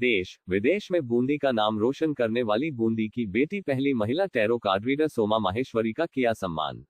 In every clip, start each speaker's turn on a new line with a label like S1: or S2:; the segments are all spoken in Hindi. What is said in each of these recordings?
S1: देश विदेश में बूंदी का नाम रोशन करने वाली बूंदी की बेटी पहली महिला tarot card reader Soma Maheshwari का किया सम्मान।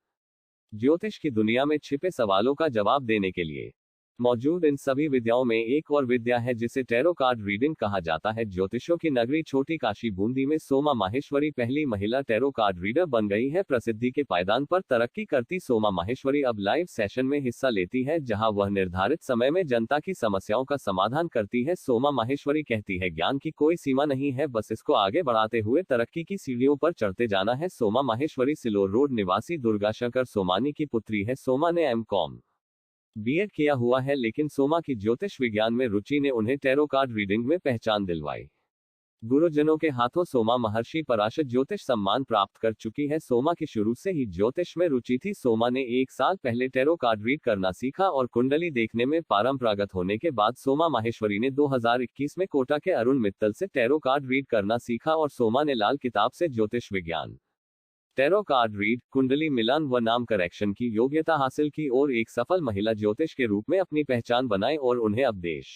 S1: ज्योतिष की दुनिया में छिपे सवालों का जवाब देने के लिए मौजूद इन सभी विद्याओं में एक और विद्या है जिसे टैरो कार्ड रीडिंग कहा जाता है। ज्योतिषों की नगरी छोटी काशी बूंदी में सोमा माहेश्वरी पहली महिला टैरो कार्ड रीडर बन गई है। प्रसिद्धि के पायदान पर तरक्की करती सोमा माहेश्वरी अब लाइव सेशन में हिस्सा लेती है, जहां वह निर्धारित समय में जनता की समस्याओं का समाधान करती है। सोमा माहेश्वरी कहती है, ज्ञान की कोई सीमा नहीं है, बस इसको आगे बढ़ाते हुए तरक्की की सीढ़ियों पर चढ़ते जाना है। सोमा माहेश्वरी सिलोर रोड निवासी दुर्गाशंकर सोमानी की पुत्री है। सोमा ने M.Com B.Ed किया हुआ है, लेकिन सोमा की ज्योतिष विज्ञान में रुचि ने उन्हें टैरो कार्ड रीडिंग में पहचान दिलवाई। गुरुजनों के हाथों सोमा महर्षि पराशर ज्योतिष सम्मान प्राप्त कर चुकी है। सोमा की शुरू से ही ज्योतिष में रुचि थी। सोमा ने 1 साल पहले टैरो कार्ड रीड करना सीखा और कुंडली देखने में पारंपरागत होने के बाद सोमा माहेश्वरी ने 2021 में कोटा के अरुण मित्तल से टैरो कार्ड रीड करना सीखा और सोमा ने लाल किताब से ज्योतिष विज्ञान, टैरो कार्ड रीड, कुंडली मिलान व नाम करेक्शन की योग्यता हासिल की और एक सफल महिला ज्योतिष के रूप में अपनी पहचान बनाई और उन्हें अब देश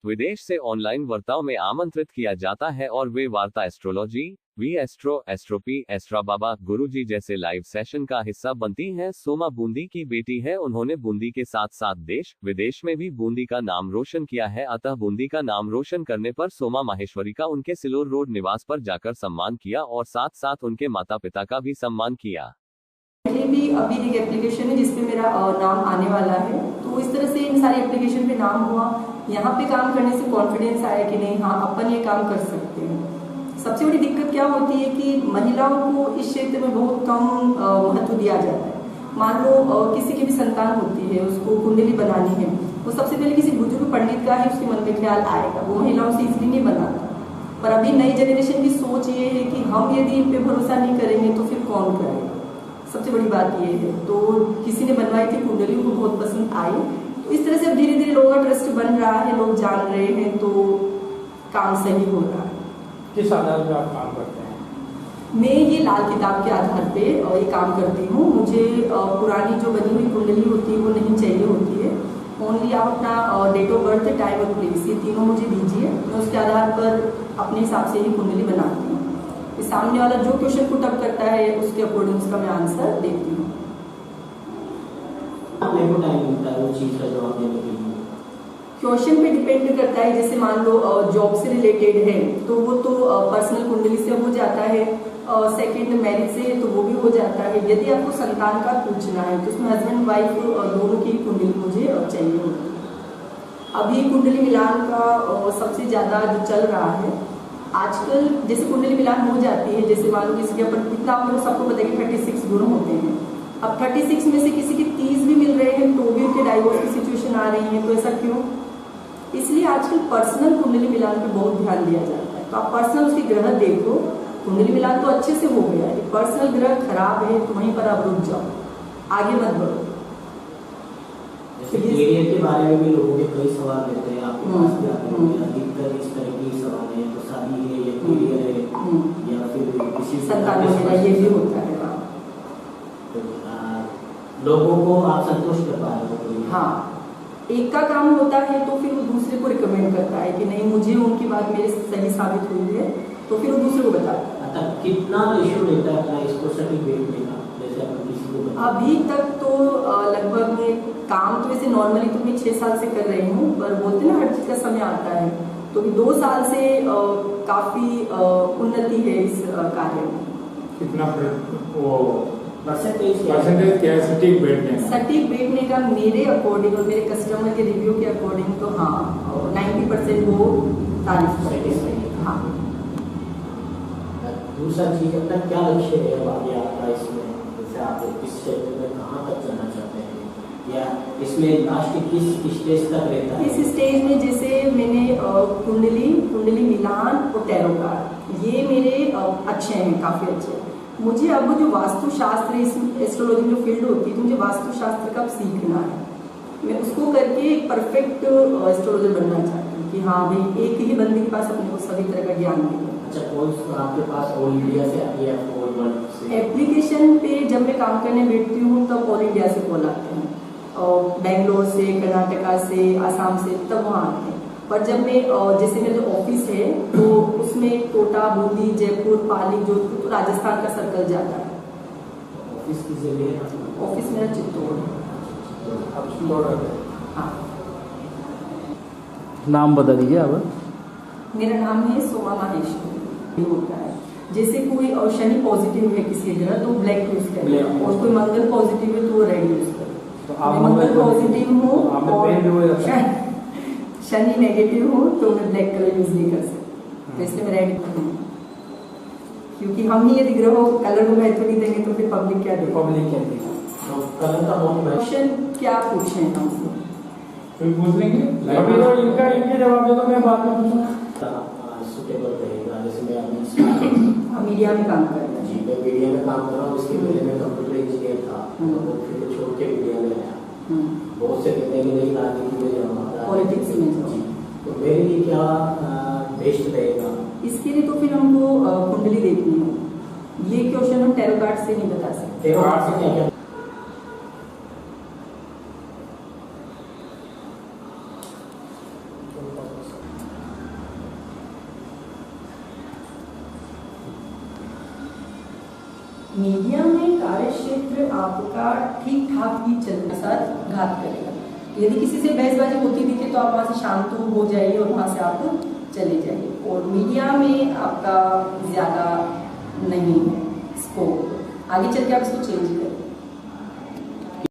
S1: विदेश से ऑनलाइन वार्ताओं में आमंत्रित किया जाता है और वे वार्ता एस्ट्रोलॉजी, एस्ट्रोपी, एस्ट्रा बाबा, गुरुजी जैसे लाइव सेशन का हिस्सा बनती हैं। सोमा बूंदी की बेटी है। उन्होंने बूंदी के साथ साथ देश विदेश में भी बूंदी का नाम रोशन किया है। अतः बूंदी का नाम रोशन करने पर सोमा माहेश्वरी का उनके सिलोर रोड निवास पर जाकर सम्मान किया और साथ साथ उनके माता पिता का भी सम्मान किया।
S2: पहले भी अभी एक एप्लीकेशन है जिसपे मेरा नाम आने वाला है, तो इस तरह से इन सारे एप्लीकेशन पे नाम हुआ। यहाँ पे काम करने से कॉन्फिडेंस आया कि नहीं, हाँ अपन ये काम कर सकते हैं। सबसे बड़ी दिक्कत क्या होती है कि महिलाओं को इस क्षेत्र में बहुत कम महत्व दिया जाता है। मान लो किसी की भी संतान होती है, उसको कुंडली बनानी है, वो सबसे पहले किसी बुजुर्ग पंडित का ही उसके मन में ख्याल आएगा, वो महिलाओं से इसलिए नहीं बनाता। पर अभी नई जनरेशन की सोच ये है कि हम यदि इन पे भरोसा नहीं करेंगे तो फिर कौन करेगा। सबसे बड़ी बात ये है। तो किसी ने बनवाई थी कुंडली, उनको बहुत पसंद आई, तो इस तरह से अब धीरे धीरे लोगों का ट्रस्ट बन रहा है, लोग जान रहे हैं, तो काम सही हो रहा है।
S3: किस आधार पर आप काम करते हैं?
S2: मैं ये लाल किताब के आधार पे ये काम करती हूँ। मुझे पुरानी जो बनी हुई कुंडली होती है वो नहीं चाहिए होती है। ओनली आप अपना डेट ऑफ बर्थ, टाइम और प्लेस, ये तीनों मुझे दीजिए, मैं उसके आधार पर अपने हिसाब से ही कुंडली बनाती हूँ। सामने वाला जो क्वेश्चन पुट अप करता है उसके अकॉर्डिंग उसका मैं आंसर देती हूँ। क्वेश्चन पे डिपेंड करता है। जैसे मान लो जॉब से रिलेटेड है तो वो तो पर्सनल कुंडली से हो जाता है। सेकंड मैरिज से तो वो भी हो जाता है। यदि आपको संतान का पूछना है तो उसमें हस्बैंड वाइफ दोनों की कुंडली मुझे चाहिए होती है। अभी कुंडली मिलान का सबसे ज्यादा जो चल रहा है आजकल, जैसे कुंडली मिलान हो जाती है, जैसे मान लो किसी के ऊपर इतना आप लोग सबको पता है कि 36 गुण होते हैं। अब 36 में से किसी के 30 भी मिल रहे हैं तो भी उनके डाइवोर्स की सिचुएशन आ रही है, तो ऐसा क्यों? इसलिए आजकल पर्सनल कुंडली मिलान पे बहुत ध्यान दिया जाता है। तो आप पर्सनल उसकी ग्रह देखो, कुंडली मिलान तो अच्छे से हो गया है, पर्सनल ग्रह खराब है तो वहीं पर आप रुक जाओ, आगे मत बढ़ो।
S4: करियर के बारे में भी लोगों के कई सवाल रहते हैं, आपके पास भी आते हैं, अधिकतर इस तरह के सवाल हैं, तो शादी है या करियर है या फिर किसी
S2: संतान वगैरह, ये भी होता है।
S4: तो लोगों को आप संतुष्ट कर पा रहे हो?
S2: हाँ, एक का काम होता है तो फिर वो दूसरे को रिकमेंड करता है कि नहीं, मुझे उनकी बात मेरे सही साबित हुई है, तो फिर वो दूसरे को बताता है।
S4: कितना रेशियो लेता है अपना इसको सर्टिफिकेट देना? जैसे अपन किसी को
S2: अभी तक तो लगभग में काम तो ऐसे नॉर्मली तो मैं 6 साल से कर रही हूँ, पर बोलते ना हर चीज का समय आता है, तो 2 साल से काफी उन्नति है इस कार्य में।
S3: कितना वो
S4: परसेंटेज
S3: क्या है सटीक बैठने का?
S2: सटीक बैठने का मेरे अकॉर्डिंग और मेरे कस्टमर के रिव्यू के अकॉर्डिंग तो हाँ 90% वो तारीफ करते हैं। हाँ।
S4: दूसरा चीज अपना क्या लक्ष्य है अब आगे आपका इसमें? जैसे आप इस क्षेत्र में कहाँ तक जाना चाहते हैं या इसमें लास्ट किस स्टेज तक रहता है?
S2: इस स्टेज में जैसे मैंने कुंडली मिलान और टैरो कार्ड ये मेरे अच्छे हैं, काफी अच्छे हैं। मुझे अब जो वास्तुशास्त्र, इस एस्ट्रोलॉजी जो फील्ड होती है, तो मुझे वास्तुशास्त्र का सीखना है। मैं उसको करके एक परफेक्ट एस्ट्रोलॉजर बनना चाहती हूँ कि हाँ भाई एक ही बंदे के पास अपने को सभी तरह का ज्ञान मिले।
S4: अच्छा, कौन आपके पास ऑल इंडिया से आती है? ऑल वर्ल्ड से?
S2: एप्लीकेशन पे जब मैं काम करने बैठती हूँ तब ऑल इंडिया से कॉल आते हैं, और बेंगलोर से, कर्नाटका से, आसाम से, तब वहाँ आते हैं। पर जब मैं जैसे मेरा जो ऑफिस है तो उसमें कोटा, बूंदी, जयपुर, पाली, जोधपुर, तो राजस्थान का सर्कल जाता है।
S4: ऑफिस की जगह है?
S2: ऑफिस मेरा चित्तौड़ है।
S3: अब चित्तौड़ है।
S2: हाँ,
S5: नाम बता दीजिए अब।
S2: मेरा नाम है सोमा माहेश्वरी। होता है जैसे कोई शनि पॉजिटिव है किसी ग्रह तो ब्लैक यूज करें, और कोई मंगल पॉजिटिव है तो वो रेड यूज करें।
S3: तो आप
S2: मैं मंगल पॉजिटिव हूँ
S3: आपने
S2: और
S3: पेन भी हो जाता है।
S2: शनि नेगेटिव हूँ तो मैं ब्लैक कलर यूज नहीं कर सकती, तो इसलिए मैं रेड करूँ, क्योंकि हम ही यदि ग्रहों कलर को महत्व नहीं देंगे तो फिर पब्लिक क्या देगी।
S3: पब्लिक क्या थी?
S4: तो कलर का बहुत
S2: क्वेश्चन क्या पूछे हैं हमसे?
S3: कोई पूछ लेंगे अभी तो इनके जवाब दे दो, मैं बाद में पूछूंगा।
S4: सुटेबल रहेगा। जैसे मैं अभी
S2: मीडिया में काम कर रहे हैं।
S4: जी, मैं मीडिया में काम कर रहा हूँ। इसके पहले मैं कंप्यूटर इंजीनियर था, तो फिर छोड़ के मीडिया में आया। बहुत से कहते हैं कि नहीं राजनीति में जाऊँगा,
S2: पॉलिटिक्स में जाओ।
S4: जी, तो मेरे लिए क्या बेस्ट रहेगा?
S2: इसके लिए तो फिर हमको कुंडली देखनी होगी। ये क्वेश्चन हम टैरो कार्ड से नहीं बता सकते।
S4: टैरो कार्ड से क्या क्या?
S2: मीडिया में कार्य क्षेत्र आपका ठीक ठाक ही चलने साथ घात करेगा। यदि किसी से बहसबाजी होती दिखे तो आप वहां से शांत हो जाइए और वहां से आप चले जाइए। और मीडिया में आपका ज्यादा नहीं है स्कोप, आगे चल के आप इसको चेंज करें।